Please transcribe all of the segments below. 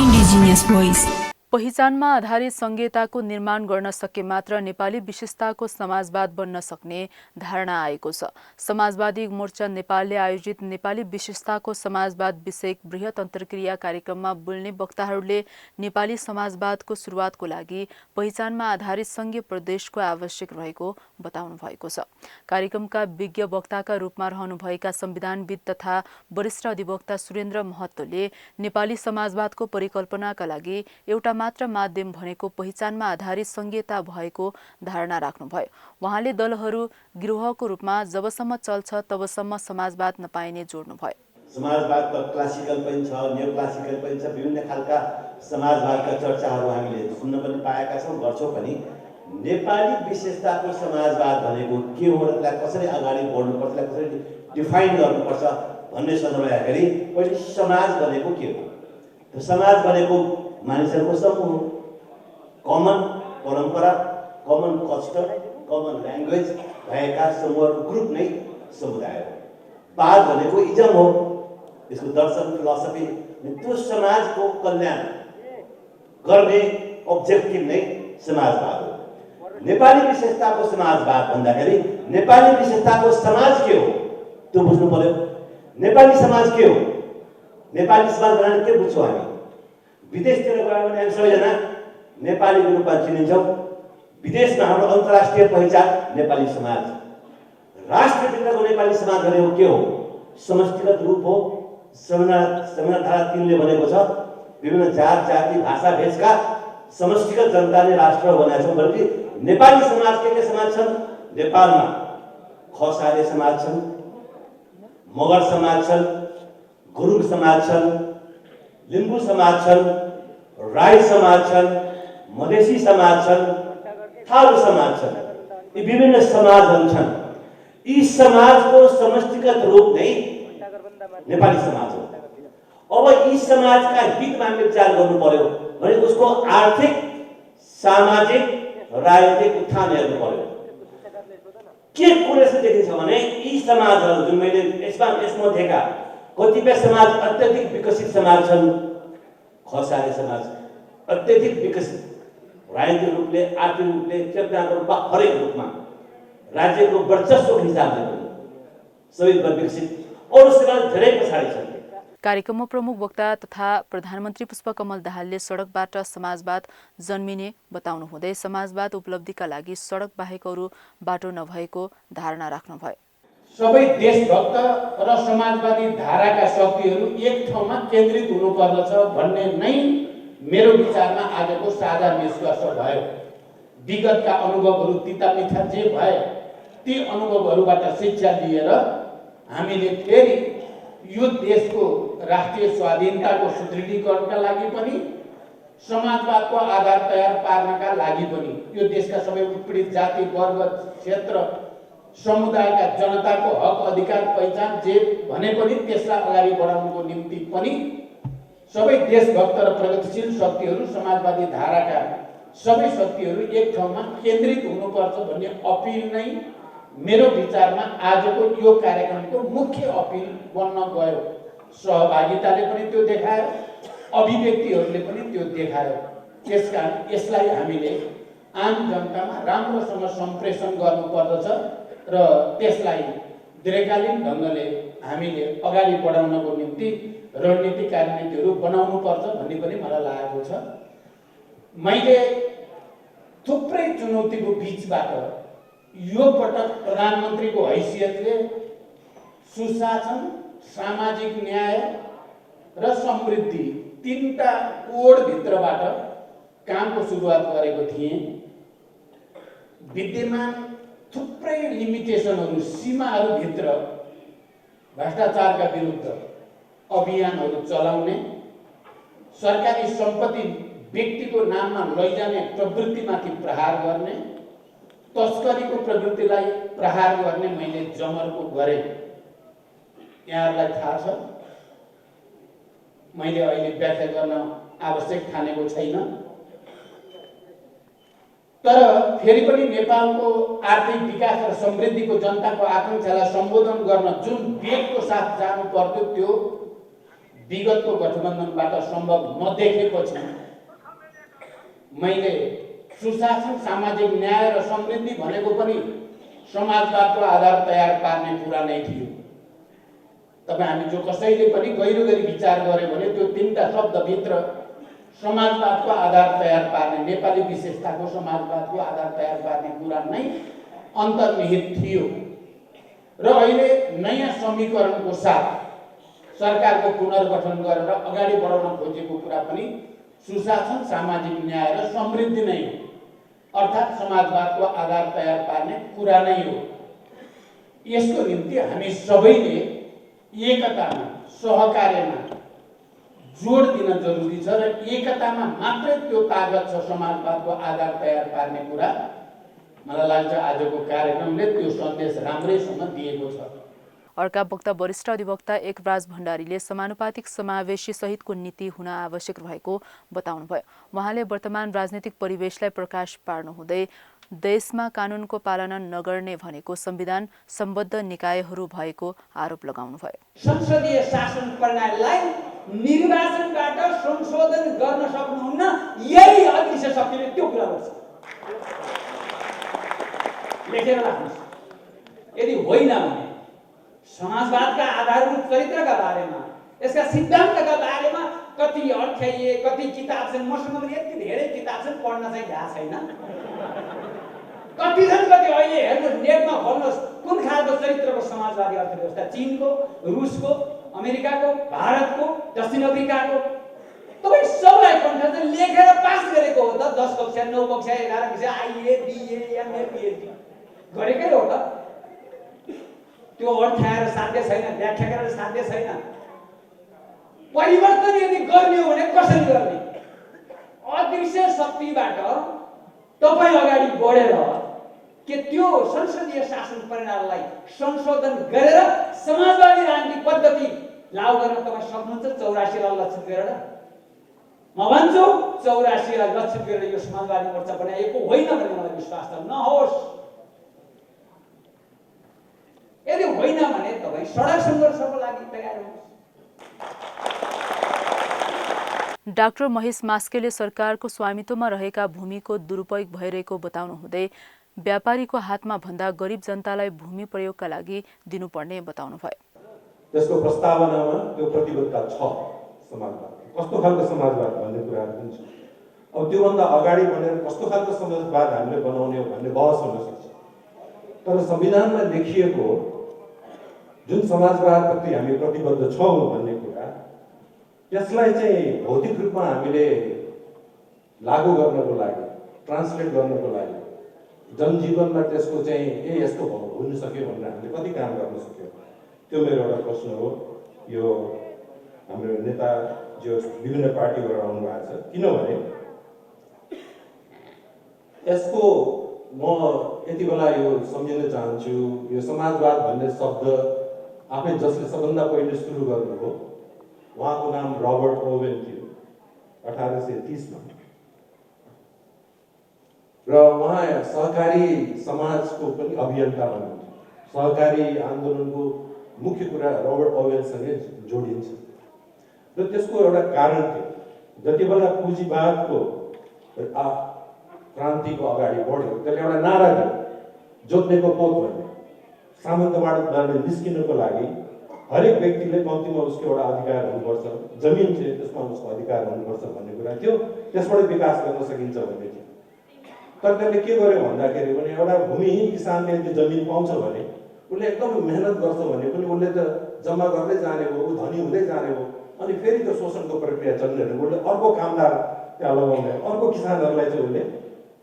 Indigenous Voice. पहिचानमा आधारित संघीयताको निर्माण गर्न सके मात्र नेपाली विशेषताको समाजवाद बन्न सक्ने धारणा आएको छ। समाजवादी मोर्चा नेपालले आयोजित नेपाली विशेषताको समाजवाद विषयक बृहत अन्तर्क्रिया कार्यक्रममा बोल्ने वक्ताहरूले नेपाली समाजवादको सुरुवातको लागि पहिचानमा आधारित संघीय प्रदेशको आवश्यक रहेको बताउनु भएको छ। कार्यक्रमका विज्ञ वक्ताका रूपमा रहनुभएका संविधानविद तथा वरिष्ठ अधिवक्ता सुरेन्द्र महतोले नेपाली समाजवादको परिकल्पनाका लागि एउटा मात्र माध्यम भनेको पहिचानमा आधारित संघीयता भएको धारणा राख्नुभयो। उहाँले दलहरू गिरोहको रूपमा जबसम्म चल्छ तबसम्म समाजवाद नपाइने जोड्नुभयो। समाजवाद त क्लासिकल पनि छ, न्यू क्लासिकल पनि छ, विभिन्न खालका समाजवादका चर्चाहरू हामीले सुन्न पनि पाएका छौँ, गर्छौँ पनि। नेपाली विशेषताको समाजवाद भनेको के हो र त्यसलाई कसरी अगाडि बढ्नुपर्छ, त्यसलाई कसरी डिफाइन गर्नुपर्छ भन्ने सन्दर्भमा हेर्दाखेरि पहिले समाज भनेको के हो? त समाज भनेको मानिसहरूको समूह, कमन परम्परा, कमन कस्टम, कमन ल्याङ्ग्वेज भएका समूहको ग्रुप नै समुदाय हो। वाद भनेको इजम हो, यसको दर्शन फिलोसफी, त्यो समाजको कल्याण गर्ने अब्जेक्टिभ नै समाजवाद हो। नेपाली विशेषताको समाजवाद भन्दाखेरि नेपाली विशेषताको समाज के हो त्यो बुझ्नु पर्यो। नेपाली समाज के हो? नेपाली समाज भनेर के बुझ्छौँ हामी? विदेशतिर गयो भने हामी सबैजना नेपालीको रूपमा चिनिन्छौँ। विदेशमा हाम्रो अन्तर्राष्ट्रिय पहिचान नेपाली समाज। राष्ट्रभित्रको नेपाली समाज भनेको के हो? समष्टिगत रूप हो। संविधान धारा 3ले भनेको छ विभिन्न जात जाति भाषा भेषका समष्टिगत जनता नै राष्ट्र हो भनेको छ। बल्कि नेपाली समाज के समाज छन्? नेपालमा खसाले समाज छन्, मगर समाज छन्, गुरुङ समाज छन्, लिम्बू समाज छन्, राई समाज छन्, मधेसी समाज छन्, थारू समाज छन्। यी विभिन्न समाजहरू छन्। यी समाजको समष्टिगत रूप नै नेपाली समाज हो। अब यी समाजका हितमा हामीले विचार गर्नु पर्यो भने उसको आर्थिक, सामाजिक, राजनीतिक उत्थान हेर्नु पर्यो। के कुरेस देखिन्छ भने यी समाजहरू जुन मैले यसमध्येका कतिपय समाज अत्यधिक विकसित समाज छन्। खसाले समाज अत्यधिक विकसित, राजनीतिक रूपले, आर्थिक रूपले, चेतनाको रूपमा, हरेक रूपमा, राज्यको वर्चस्वको हिसाबले पनि सबैभन्दा विकसित, अरू समाज धेरै पछाडि छन्। कार्यक्रममा प्रमुख वक्ता तथा प्रधानमन्त्री पुष्पकमल दाहालले सडकबाट समाजवाद जन्मिने बताउनु हुँदै समाजवाद उपलब्धिका लागि सडक बाहेक अरू बाटो नभएको धारणा राख्नुभयो। सबै देशभक्त र समाजवादी धाराका शक्तिहरू एक ठाउँमा केन्द्रित हुनुपर्दछ भन्ने नै मेरो विचारमा आजको साझा निष्कर्ष भयो। विगतका अनुभवहरू तिता मिठा जे भए ती अनुभवहरूबाट शिक्षा लिएर हामीले फेरि यो देशको राष्ट्रिय स्वाधीनताको सुदृढीकरणका लागि पनि, समाजवादको आधार तयार पार्नका लागि पनि, यो देशका सबै उत्पीडित जाति वर्ग क्षेत्र समुदायका जनताको हक अधिकार पहिचान जे भने पनि त्यसलाई अगाडि बढाउनुको निम्ति पनि सबै देशभक्त र प्रगतिशील शक्तिहरू, समाजवादी धाराका सबै शक्तिहरू एक ठाउँमा केन्द्रित हुनुपर्छ भन्ने अपिल नै मेरो विचारमा आजको यो कार्यक्रमको मुख्य अपिल बन्न गयो। सहभागिताले पनि त्यो देखायो, अभिव्यक्तिहरूले पनि त्यो देखायो। त्यसकारण यसलाई हामीले आम जनतामा राम्रोसँग सम्प्रेषण गर्नुपर्दछ र त्यसलाई दीर्घकालीन ढङ्गले हामीले अगाडि बढाउनको निम्ति रणनीतिक कार्यनीतिहरू बनाउनु पर्छ भन्ने पनि मलाई लागेको छ। मैले थुप्रै चुनौतीको बीचबाट यो पटक प्रधानमन्त्रीको हैसियतले सुशासन, सामाजिक न्याय र समृद्धि तीनटा कोडभित्रबाट कामको सुरुवात गरेको थिएँ। विद्यमान थुप्रै लिमिटेसनहरू, सीमाहरूभित्र भ्रष्टाचारका विरुद्ध अभियानहरू चलाउने, सरकारी सम्पत्ति व्यक्तिको नाममा लैजाने प्रवृत्तिमाथि प्रहार गर्ने, तस्करीको प्रवृत्तिलाई प्रहार गर्ने मैले जमर्को गरेँ। यहाँहरूलाई थाहा छ, मैले अहिले व्याख्या गर्न आवश्यक ठानेको छैन। तर फेरि पनि नेपालको आर्थिक विकास र समृद्धिको जनताको आकांक्षालाई सम्बोधन गर्न जुन वेगको साथ जानु पर्थ्यो त्यो विगतको गठबन्धनबाट सम्भव नदेखेपछि मैले सुशासन, सामाजिक न्याय र समृद्धि भनेको पनि समाजवादको आधार तयार पार्ने कुरा नै थियो। तपाईँ हामी जो कसैले पनि गहिरो गरी विचार गर्यो भने त्यो तीनटा शब्दभित्र समाजवादको आधार तयार पार्ने, नेपाली विशेषताको समाजवादको आधार तयार पार्ने कुरा नै अन्तर्निहित थियो। र अहिले नयाँ समीकरणको साथ सरकारको पुनर्गठन गरेर अगाडि बढाउन खोजेको कुरा पनि सुशासन, सामाजिक न्याय र समृद्धि नै हो, अर्थात् समाजवादको आधार तयार पार्ने कुरा नै हो। यसको निम्ति हामी सबैले एकतामा, सहकार्यमा जोड दिन जरुरी छ र एकतामा मात्रै त्यो तागत छ समाजवादको आधार तयार पार्ने कुरा। मलाई लाग्छ आजको कार्यक्रमले त्यो सन्देश राम्रैसँग दिएको छ। अर्का वक्ता वरिष्ठ अधिवक्ता एकराज भण्डारीले समानुपातिक समावेशी सहितको नीति हुन आवश्यक रहेको बताउनुभयो। उहाँले वर्तमान राजनीतिक परिवेशलाई प्रकाश पार्नुहुँदै देशमा कानुनको पालना नगर्ने भनेको संविधान सम्बद्ध निकायहरू भएको आरोप लगाउनुभयो। संसदीय शासन प्रणालीलाई निर्वाचनबाट संशोधन गर्न सक्नुहुन्न, यही अदृश्य शक्तिले त्यो कुरा गर्छ। लेखेर राख्नुहोस्। यदि होइन भने समाजवादका आधारभूत चरित्रका बारेमा, यसका सिद्धान्तका बारेमा कति अर्थ्याइए, कति किताब छन्। मसँग पनि यति धेरै किताब छन्, पढ्न चाहिँ भ्या छैन। कति छन्, कति अहिले हेर्नुहोस्, नेटमा खोल्नुहोस्, कुन खालको चरित्रको समाजवादी अर्थव्यवस्था, चीनको, रुसको, अमेरिकाको, भारतको, दक्षिण अफ्रिकाको, तपाईँ सबलाई कन्ठ लेखेर पास गरेको हो त। 10 कक्षा, 9 कक्षा, 11 कक्षा, आइए, बिए, एमए, पिएचडी गरेकै हो त। त्यो अर्थाएर साध्य छैन, व्याख्या गरेर साध्य छैन। परिवर्तन यदि गर्ने हो भने कसरी गर्ने? अदृश्य शक्तिबाट तपाईँ अगाडि बढेर के त्यो संसदीय शासन प्रणालीलाई संशोधन गरेर समाजवादी राजनीतिक पद्धति लागू गर्न तपाईँ सक्नुहुन्छ? 84 लक्षित गरेर म भन्छु, 84 लक्षित गरेर यो समाजवादी मोर्चा बनाइएको होइन भन्ने मलाई विश्वास छ। नहोस्। यदि होइन भने तपाईँ सडक सङ्घर्षको लागि तयार हुनुहोस्। डाक्टर महेश मास्केले सरकारको स्वामित्वमा रहेका भूमिको दुरुपयोग भइरहेको बताउनुहुँदै व्यापारीको हातमा भन्दा गरिब जनतालाई भूमि प्रयोगका लागि दिनुपर्ने बताउनुभयो। त्यसको प्रस्तावनामा त्यो प्रतिबद्धता छ समाजवाद। कस्तो खालको समाजवाद भन्ने कुराहरू पनि छ। अब त्योभन्दा अगाडि भनेर कस्तो खालको समाजवाद हामीले बनाउने हो भन्ने बहस हुन सक्छ। तर संविधानमा लेखिएको जुन समाजवादप्रति हामी प्रतिबद्ध छौँ भन्ने कुरा, त्यसलाई चाहिँ भौतिक रूपमा हामीले लागू गर्नको लागि, ट्रान्सलेट गर्नको लागि, जनजीवनमा त्यसको चाहिँ यस्तो हुन सक्यो भनेर हामीले कति काम गर्न सक्यो, त्यो मेरो एउटा प्रश्न हो। यो हाम्रो नेता जो विभिन्न पार्टीबाट आउनु भएको छ, किनभने यसको म यति बेला यो सम्झिन चाहन्छु, यो समाजवाद भन्ने शब्द आफै जसले सबभन्दा पहिले सुरु गर्नुभयो, उहाँको नाम रबर्ट ओवेन थियो 1830 मा। र उहाँ सहकारी समाजको पनि अभियन्ता हुनुहुन्थ्यो। सहकारी आन्दोलनको मुख्य कुरा रबर्ट ओवेनसँगै जोडिन्छ र त्यसको एउटा कारण थियो। जति बेला पुँजीवादको क्रान्तिको अगाडि बढ्यो, त्यसले एउटा नारा दियो, जोत्नेको पोत भन्ने। सामन्तवादबाट निस्किनको लागि हरेक व्यक्तिले कम्तीमा उसको एउटा अधिकार हुनुपर्छ, जमिन चाहिँ त्यसमा उसको अधिकार हुनुपर्छ भन्ने कुरा थियो। त्यसबाट विकास गर्न सकिन्छ भन्ने थियो। तर त्यसले के गर्यो भन्दाखेरि पनि एउटा भूमिहीन किसानले यदि जमिन पाउँछ भने उसले एकदमै मेहनत गर्छ भने पनि उसले त जम्मा गर्दै जाने हो, ऊ धनी हुँदै जाने हो। अनि फेरि त्यो शोषणको प्रक्रिया चल्ने हो। उसले अर्को कामदार त्यहाँ लगाउने, अर्को किसानहरूलाई चाहिँ उसले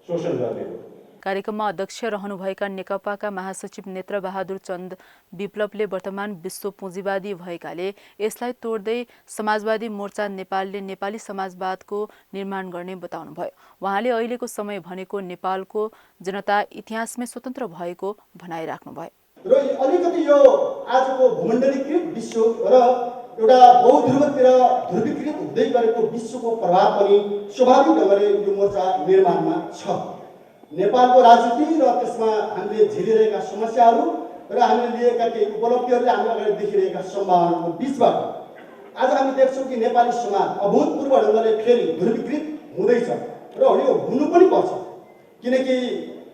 शोषण गर्ने हो। कार्यक्रममा अध्यक्ष रहनुभएका नेकपाका महासचिव नेत्रबहादुर चन्द विप्लवले वर्तमान विश्व पुँजीवादी भएकाले यसलाई तोड्दै समाजवादी मोर्चा नेपालले नेपाली समाजवादको निर्माण गर्ने बताउनुभयो। उहाँले अहिलेको समय भनेको नेपालको जनता इतिहासमै स्वतन्त्र भएको भनाइराख्नुभयो। र अलिकति यो आजको भूमण्डलीकृत विश्व र एउटा बहुध्रुवतिर ध्रुवीकृत हुँदै गरेको विश्वको प्रभाव पनि स्वाभाविक ढङ्गले यो मोर्चा निर्माणमा छ। नेपालको राजनीति र त्यसमा हामीले झेलिरहेका समस्याहरू र हामीले लिएका केही उपलब्धिहरूले हामीले अगाडि देखिरहेका सम्भावनाको बिचबाट आज हामी देख्छौँ कि नेपाली समाज अभूतपूर्व ढङ्गले फेरि ध्रुवीकृत हुँदैछ र यो हुनु पनि पर्छ, किनकि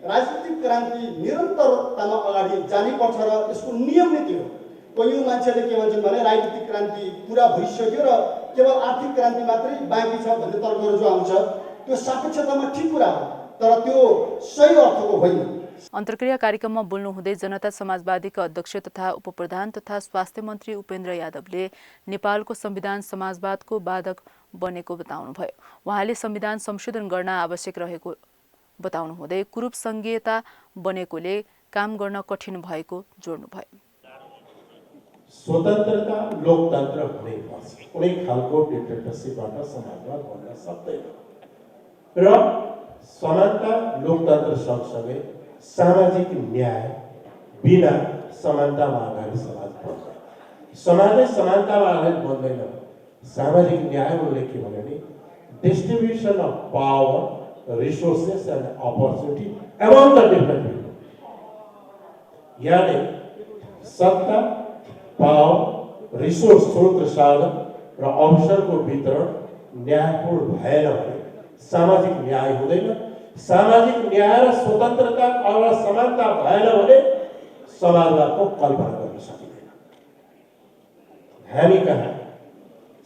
राजनीतिक क्रान्ति निरन्तरतामा अगाडि जानैपर्छ र यसको नियम नै त्यो हो। कयौँ मान्छेले के भन्छन् भने राजनीतिक क्रान्ति पुरा भइसक्यो र केवल आर्थिक क्रान्ति मात्रै बाँकी छ भन्ने तर्कहरू जो आउँछ त्यो सापेक्षतामा ठिक कुरा हो, तर त्यो सही अर्थको होइन। अन्तर्क्रिया कार्यक्रममा बोल्नुहुँदै जनता समाजवादीका अध्यक्ष तथा उपप्रधान तथा स्वास्थ्य मन्त्री उपेन्द्र यादवले नेपालको संविधान समाजवादको बाधक बनेको बताउनुभयो। उहाँले संविधान संशोधन गर्न आवश्यक रहेको बताउनुहुँदै कुरूप संघीयता बनेकोले काम गर्न कठिन भएको जोड्नुभयो। स्वतन्त्रता लोकतन्त्र हुनैपर्छ, कुनै खालको डिक्टेटरसिपबाट समाजवाद बन्न सक्दैन र समानता लोकतन्त्र सँगसँगै सामाजिक न्याय बिना समानतामा आधारित समाज बन्दैन। समाजै समानतामा आधारित बन्दैन। सामाजिक न्याय उनले के भन्यो भने distribution of power, resources and opportunity among the different people, यानी सत्ता, पावर, रिसोर्स स्रोत साधन र अवसरको वितरण न्यायपूर्ण भएन भने सामाजिक न्याय हुँदैन। सामाजिक न्याय र स्वतन्त्रता र समानता भएन भने समाजवादको कल्पना गर्न सकिँदैन। हामी कहाँ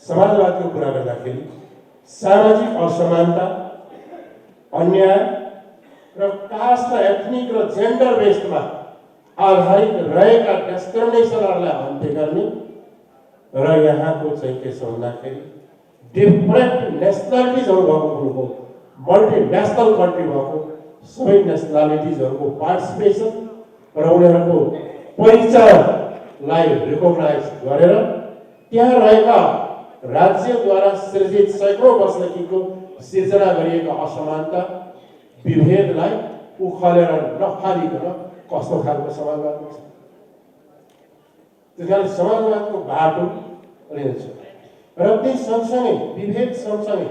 समाजवादको कुरा गर्दाखेरि सामाजिक असमानता, अन्याय र कास्ट र एथनिक र जेन्डर बेस्डमा आधारित रहेका डिस्क्रिमिनेसनहरूलाई अन्त्य गर्ने र यहाँको चाहिँ के छ भन्दाखेरि डिफरेन्ट नेसनालिटिजहरू भएको कुरोको मल्टिनेसनल कन्ट्री भएको सबै नेसनालिटिजहरूको पार्टिसिपेसन र उनीहरूको परिचयलाई रिकगनाइज गरेर त्यहाँ रहेका राज्यद्वारा सृजित सैकौँ वर्षदेखिको सिर्जना गरिएका असमानता विभेदलाई उखालेर नफालिकन कस्तो खालको समाजवाद हुन्छ। त्यस कारण समाजवादको बाटो रहेछ र त्यही सँगसँगै विभेद सँगसँगै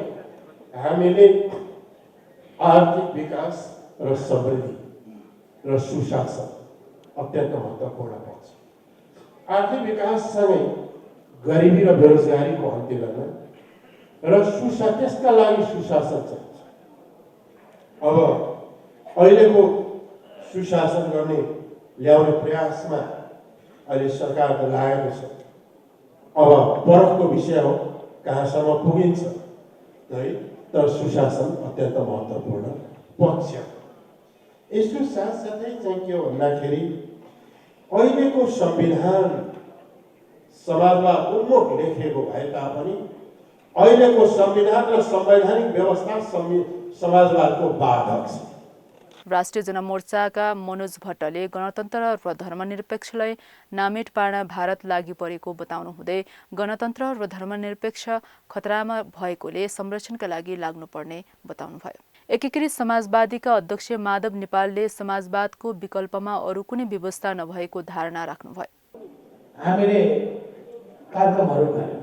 हामीले आर्थिक विकास र समृद्धि र सुशासन अत्यन्त महत्त्वपूर्ण पर्छ। आर्थिक विकाससँगै गरिबी र बेरोजगारीको अन्त्य गर्न र त्यसका लागि सुशासन चाहिन्छ। अब अहिलेको सुशासन गर्ने ल्याउने प्रयासमा अहिले सरकार त लागेको छ। अब परखको विषय हो कहाँसम्म पुगिन्छ है, तर सुशासन अत्यन्त महत्त्वपूर्ण पक्ष। यसको साथसाथै चाहिँ के हो भन्दाखेरि अहिलेको संविधान समाजवाद उन्मुख लेखिएको भए तापनि अहिलेको संविधान र संवैधानिक व्यवस्था समाजवादको बाधक छ। राष्ट्रिय जनमोर्चाका मनोज भट्टले गणतन्त्र र धर्मनिरपेक्षलाई नामेट पार्न भारत लागि परेको बताउनुहुँदै गणतन्त्र र धर्मनिरपेक्ष खतरामा भएकोले संरक्षणका लागि लाग्नुपर्ने बताउनुभयो। एकीकृत समाजवादीका अध्यक्ष माधव नेपालले समाजवादको विकल्पमा अरू कुनै व्यवस्था नभएको धारणा राख्नुभयो। हामीले कार्यक्रमहरू गर्यौं,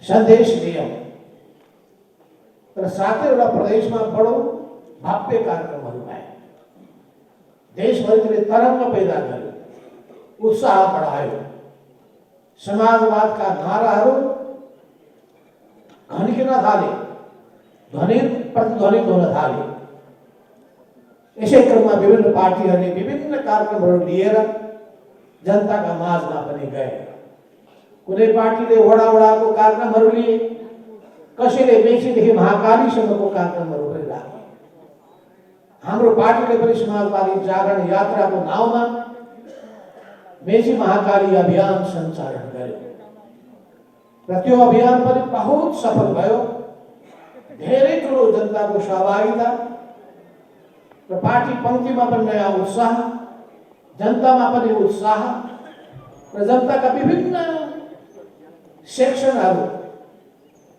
सन्देश दियौं र 7वटा प्रदेशमा बडो भव्य कार्यक्रमहरू भए। देशभरिले तरङ्ग पैदा गर्यो, उत्साह बढायो। समाजवादका नाराहरू घन्किन थाले, प्रतिध्वनित हुन थाले। यसै क्रममा विभिन्न पार्टीहरूले विभिन्न कार्यक्रमहरू लिएर जनताका माझमा पनि गए। कुनै पार्टीले वडाको कार्यक्रमहरू लिए, कसैले मेचीदेखि महाकालीसम्मको कार्यक्रमहरू पनि राखे। हाम्रो पार्टीले पनि समाजवादी जागरण यात्राको नाउँमा मेची महाकाली अभियान सञ्चालन गर्यो र त्यो अभियान पनि बहुत सफल भयो। धेरै ठुलो जनताको सहभागिता र पार्टी पङ्क्तिमा पनि नयाँ उत्साह, जनतामा पनि उत्साह र जनताका विभिन्न सेक्सनहरू,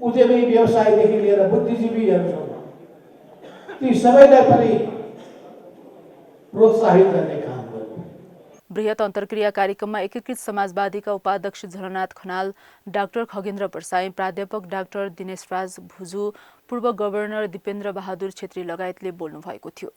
उद्यमी व्यवसायदेखि लिएर बुद्धिजीवीहरूसम्म ती सबैलाई पनि प्रोत्साहित गर्ने काम गर्यो। बृहत अन्तर्क्रिया कार्यक्रममा एकीकृत समाजवादीका उपाध्यक्ष झलनाथ खनाल, डाक्टर खगेन्द्र परसाई, प्राध्यापक डाक्टर दिनेशराज भुजू, पूर्व गभर्नर दिपेन्द्र बहादुर छेत्री लगायतले बोल्नु भएको थियो।